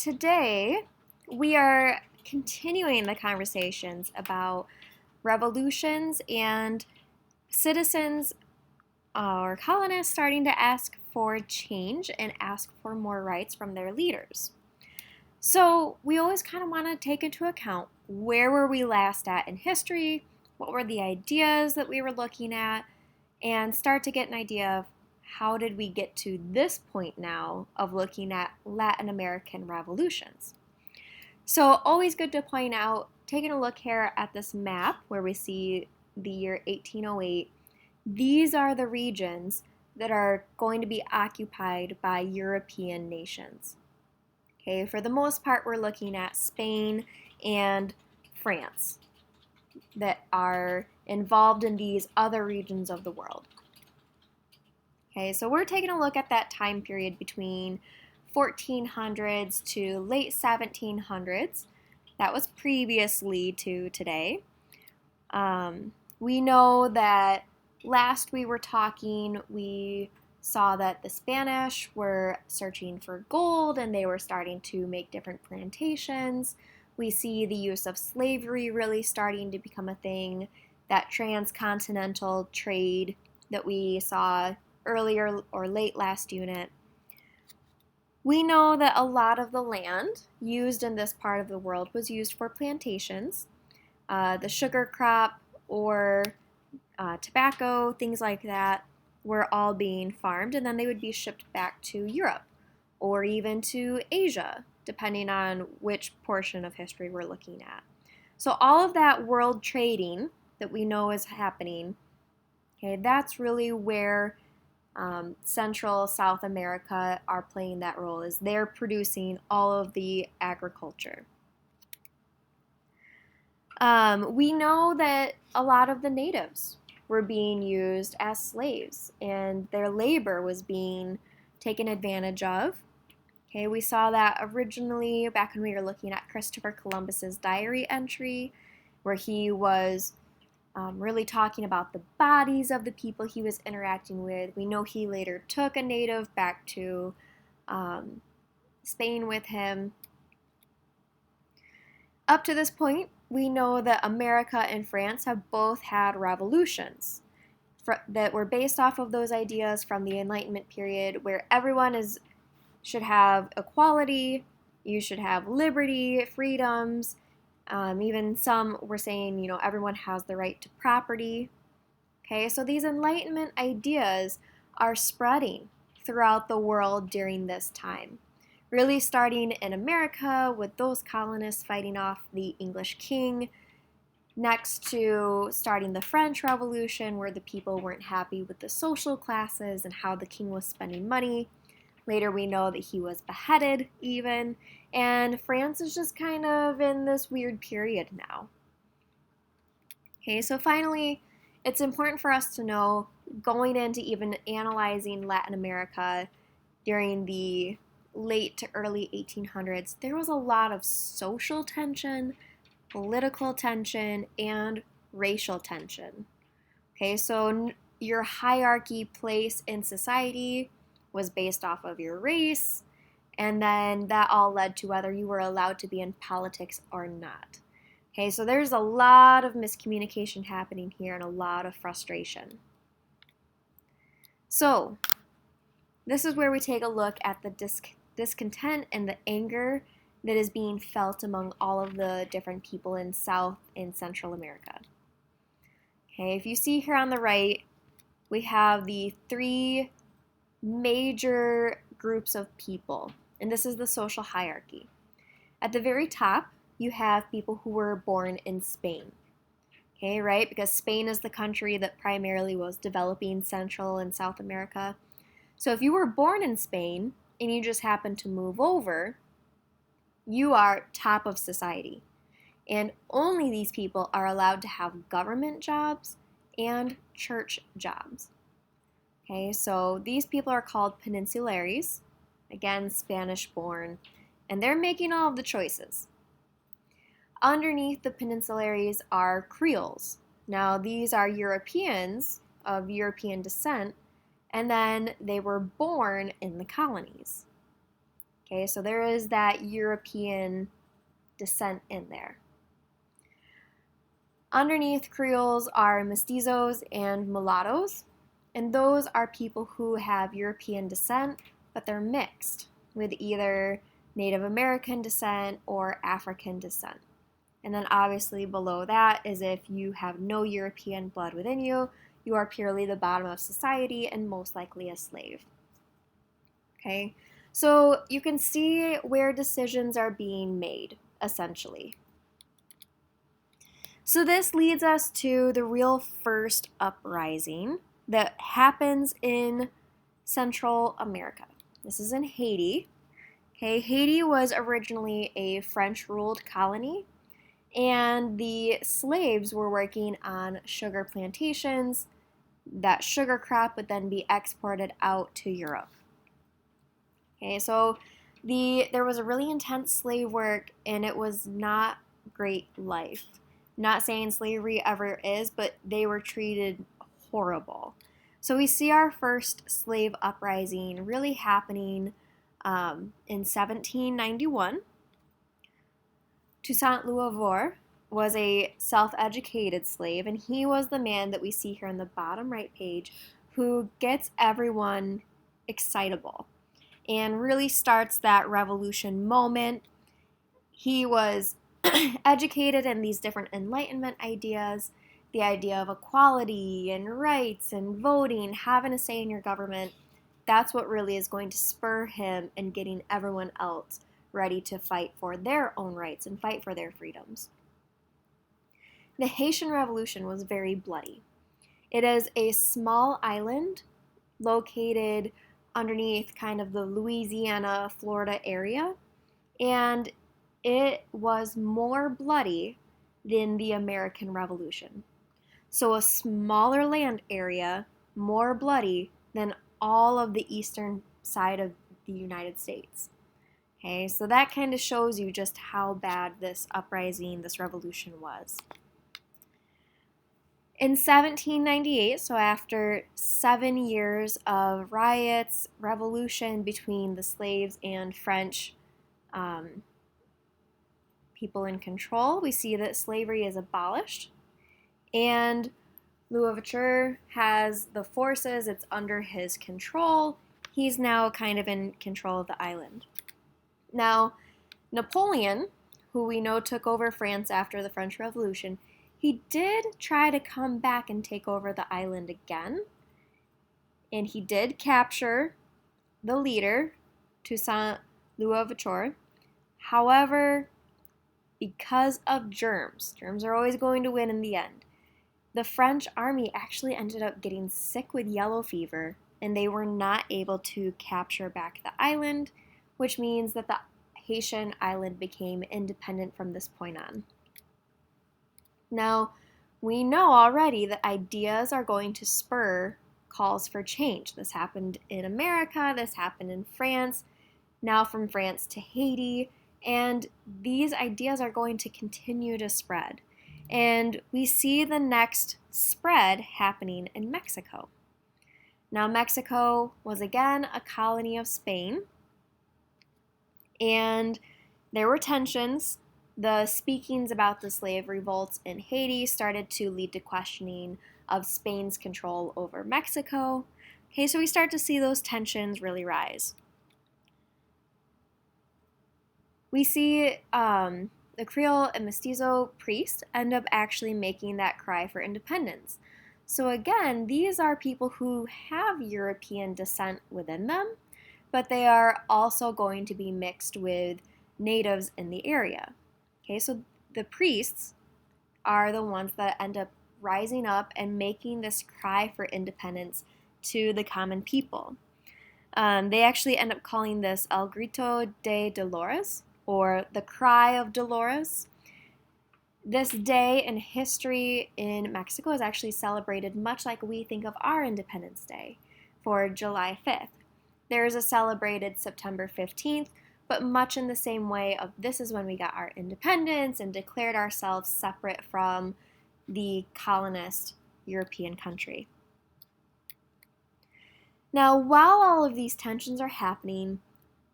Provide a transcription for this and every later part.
Today, we are continuing the conversations about revolutions and citizens or colonists starting to ask for change and ask for more rights from their leaders. So, we always kind of want to take into account where were we last at in history, what were the ideas that we were looking at, and start to get an idea of how did we get to this point now of looking at Latin American revolutions. So, always good to point out, taking a look here at this map where we see the year 1808, these are the regions that are going to be occupied by European nations. Okay, for the most part, we're looking at Spain and France that are involved in these other regions of the world. Okay, so we're taking a look at that time period between 1400s to late 1700s. That was previously to today. We know that last we were talking, we saw that the Spanish were searching for gold and they were starting to make different plantations. We see the use of slavery really starting to become a thing, that transcontinental trade that we saw earlier or late last unit. We know that a lot of the land used in this part of the world was used for plantations, the sugar crop or tobacco, things like that were all being farmed, and then they would be shipped back to Europe or even to Asia, depending on which portion of history we're looking at. So all of that world trading that we know is happening, okay, that's really where Central South America are playing that role, is they're producing all of the agriculture. We know that a lot of the natives were being used as slaves and their labor was being taken advantage of. Okay, we saw that originally back when we were looking at Christopher Columbus's diary entry, where he was really talking about the bodies of the people he was interacting with. We know he later took a native back to Spain with him. Up to this point, we know that America and France have both had revolutions that were based off of those ideas from the Enlightenment period, where everyone should have equality, you should have liberty, freedoms. Even some were saying, everyone has the right to property. Okay, so these Enlightenment ideas are spreading throughout the world during this time. Really starting in America with those colonists fighting off the English king, next to starting the French Revolution, where the people weren't happy with the social classes and how the king was spending money. Later, we know that he was beheaded, even, and France is just kind of in this weird period now. Okay, so finally, it's important for us to know, going into even analyzing Latin America during the late to early 1800s, there was a lot of social tension, political tension, and racial tension. Okay, so your hierarchy place in society was based off of your race, and then that all led to whether you were allowed to be in politics or not. Okay, so there's a lot of miscommunication happening here and a lot of frustration. So, this is where we take a look at the discontent and the anger that is being felt among all of the different people in South and Central America. Okay, if you see here on the right, we have the three major groups of people, and this is the social hierarchy. At the very top, you have people who were born in Spain. Okay, right? Because Spain is the country that primarily was developing Central and South America. So if you were born in Spain and you just happened to move over, you are top of society. And only these people are allowed to have government jobs and church jobs. Okay, so these people are called peninsulares, again, Spanish born, and they're making all of the choices. Underneath the peninsulares are Creoles. Now, these are Europeans of European descent, and then they were born in the colonies. Okay, so there is that European descent in there. Underneath Creoles are mestizos and mulattoes, and those are people who have European descent, but they're mixed with either Native American descent or African descent. And then obviously below that is if you have no European blood within you, you are purely the bottom of society and most likely a slave. Okay, so you can see where decisions are being made, essentially. So this leads us to the real first uprising that happens in Central America. This is in Haiti. Okay, Haiti was originally a French-ruled colony, and the slaves were working on sugar plantations. That sugar crop would then be exported out to Europe. Okay, so there was a really intense slave work, and it was not great life. Not saying slavery ever is, but they were treated horrible. So we see our first slave uprising really happening in 1791. Toussaint Louverture was a self-educated slave, and he was the man that we see here on the bottom right page who gets everyone excitable and really starts that revolution moment. He was educated in these different Enlightenment ideas, the idea of equality and rights and voting, having a say in your government. That's what really is going to spur him in getting everyone else ready to fight for their own rights and fight for their freedoms. The Haitian Revolution was very bloody. It is a small island located underneath kind of the Louisiana, Florida area, and it was more bloody than the American Revolution. So a smaller land area, more bloody than all of the eastern side of the United States. Okay, so that kind of shows you just how bad this uprising, this revolution was. In 1798, so after 7 years of riots, revolution between the slaves and French people in control, we see that slavery is abolished, and Louverture has the forces, it's under his control. He's now kind of in control of the island. Now, Napoleon, who we know took over France after the French Revolution, he did try to come back and take over the island again, and he did capture the leader, Toussaint Louverture. However, because of germs are always going to win in the end, the French army actually ended up getting sick with yellow fever, and they were not able to capture back the island, which means that the Haitian island became independent from this point on. Now, we know already that ideas are going to spur calls for change. This happened in America, this happened in France, now from France to Haiti, and these ideas are going to continue to spread. And we see the next spread happening in Mexico. Now, Mexico was again a colony of Spain, and there were tensions. The speakings about the slave revolts in Haiti started to lead to questioning of Spain's control over Mexico. Okay, so we start to see those tensions really rise. We see the Creole and Mestizo priests end up actually making that cry for independence. So again, these are people who have European descent within them, but they are also going to be mixed with natives in the area. Okay, so the priests are the ones that end up rising up and making this cry for independence to the common people. They actually end up calling this El Grito de Dolores, or the Cry of Dolores. This day in history in Mexico is actually celebrated much like we think of our Independence Day for July 5th. There is a celebrated September 15th, but much in the same way of this is when we got our independence and declared ourselves separate from the colonist European country. Now, while all of these tensions are happening,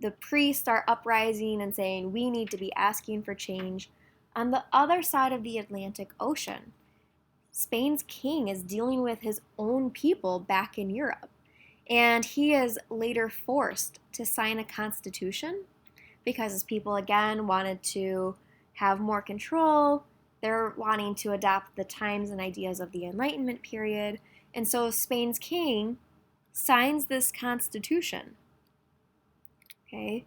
the priests are uprising and saying we need to be asking for change. On the other side of the Atlantic Ocean, Spain's king is dealing with his own people back in Europe. And he is later forced to sign a constitution because his people again wanted to have more control. They're wanting to adapt the times and ideas of the Enlightenment period. And so Spain's king signs this constitution, okay,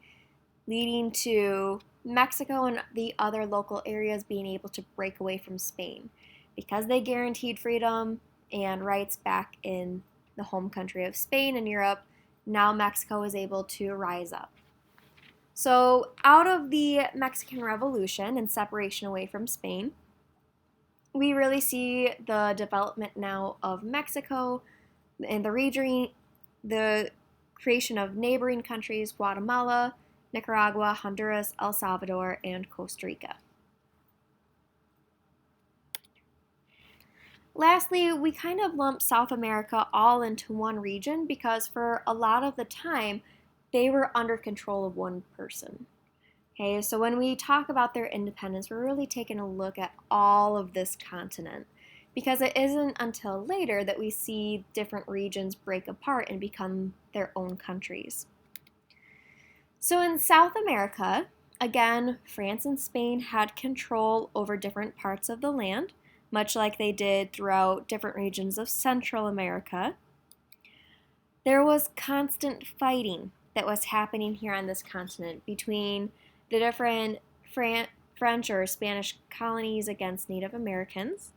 leading to Mexico and the other local areas being able to break away from Spain because they guaranteed freedom and rights back in the home country of Spain and Europe. Now Mexico is able to rise up. So out of the Mexican Revolution and separation away from Spain, we really see the development now of Mexico and the creation of neighboring countries, Guatemala, Nicaragua, Honduras, El Salvador, and Costa Rica. Lastly, we kind of lump South America all into one region because for a lot of the time, they were under control of one person. Okay, so when we talk about their independence, we're really taking a look at all of this continent because it isn't until later that we see different regions break apart and become their own countries. So in South America, again, France and Spain had control over different parts of the land, much like they did throughout different regions of Central America. There was constant fighting that was happening here on this continent between the different French or Spanish colonies against Native Americans.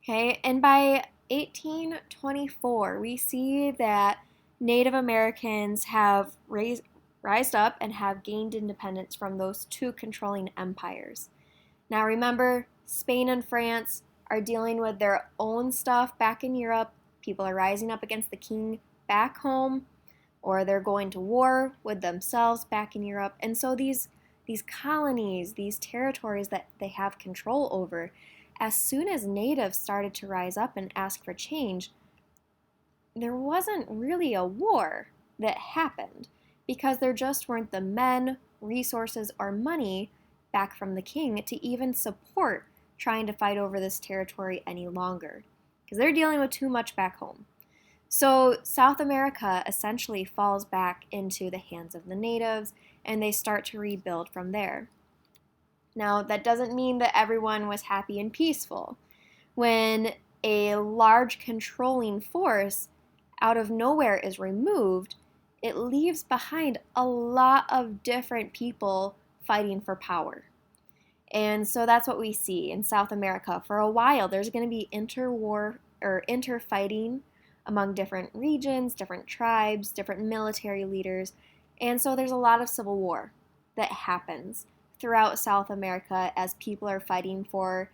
Okay, and by 1824, we see that Native Americans have rised up and have gained independence from those two controlling empires. Now remember, Spain and France are dealing with their own stuff back in Europe. People are rising up against the king back home, or they're going to war with themselves back in Europe. And so these colonies, these territories that they have control over, as soon as natives started to rise up and ask for change, there wasn't really a war that happened because there just weren't the men, resources, or money back from the king to even support trying to fight over this territory any longer because they're dealing with too much back home. So South America essentially falls back into the hands of the natives and they start to rebuild from there. Now, that doesn't mean that everyone was happy and peaceful. When a large controlling force out of nowhere is removed, it leaves behind a lot of different people fighting for power. And so that's what we see in South America. For a while, there's going to be interfighting among different regions, different tribes, different military leaders. And so there's a lot of civil war that happens throughout South America as people are fighting for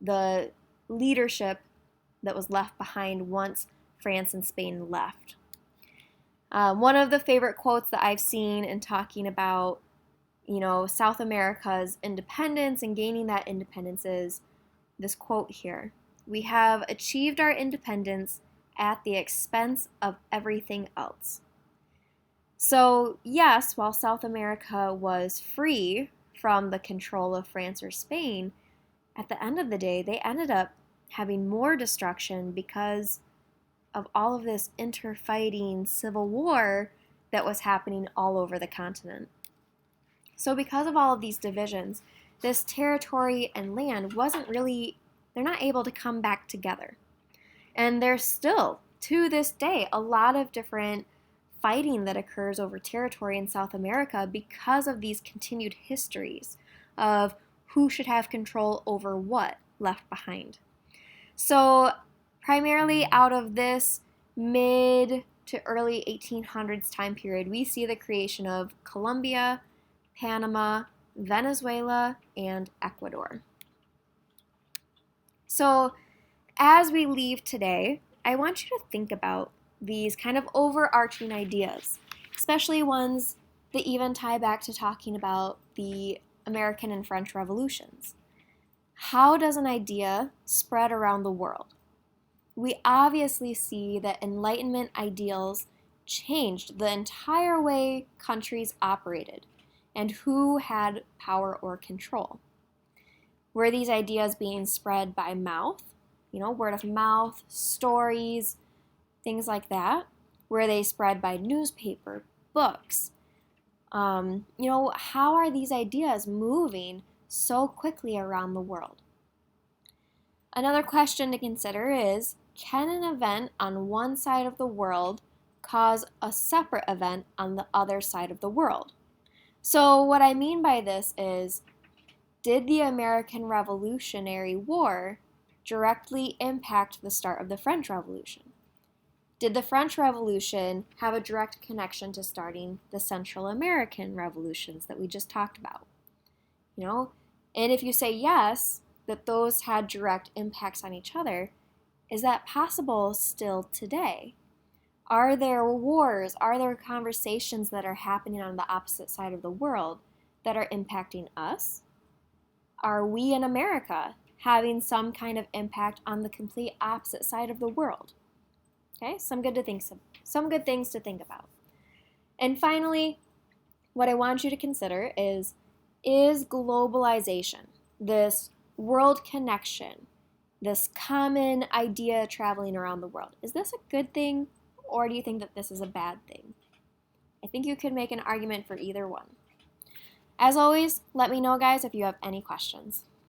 the leadership that was left behind once France and Spain left. One of the favorite quotes that I've seen in talking about, South America's independence and gaining that independence is this quote here. "We have achieved our independence at the expense of everything else." So yes, while South America was free from the control of France or Spain, at the end of the day, they ended up having more destruction because of all of this interfighting civil war that was happening all over the continent. So because of all of these divisions, this territory and land they're not able to come back together. And there's still, to this day, a lot of different fighting that occurs over territory in South America because of these continued histories of who should have control over what left behind. So primarily out of this mid to early 1800s time period, we see the creation of Colombia, Panama, Venezuela, and Ecuador. So as we leave today, I want you to think about these kind of overarching ideas, especially ones that even tie back to talking about the American and French revolutions. How does an idea spread around the world? We obviously see that Enlightenment ideals changed the entire way countries operated and who had power or control. Were these ideas being spread by mouth, word of mouth, stories, things like that? Were they spread by newspaper, books? How are these ideas moving so quickly around the world? Another question to consider is, can an event on one side of the world cause a separate event on the other side of the world? So what I mean by this is, did the American Revolutionary War directly impact the start of the French Revolution? Did the French Revolution have a direct connection to starting the Central American revolutions that we just talked about? And if you say yes, that those had direct impacts on each other, is that possible still today? Are there wars, are there conversations that are happening on the opposite side of the world that are impacting us? Are we in America having some kind of impact on the complete opposite side of the world? Okay, some good things to think about. And finally, what I want you to consider is globalization, this world connection, this common idea traveling around the world, is this a good thing, or do you think that this is a bad thing? I think you could make an argument for either one. As always, let me know, guys, if you have any questions.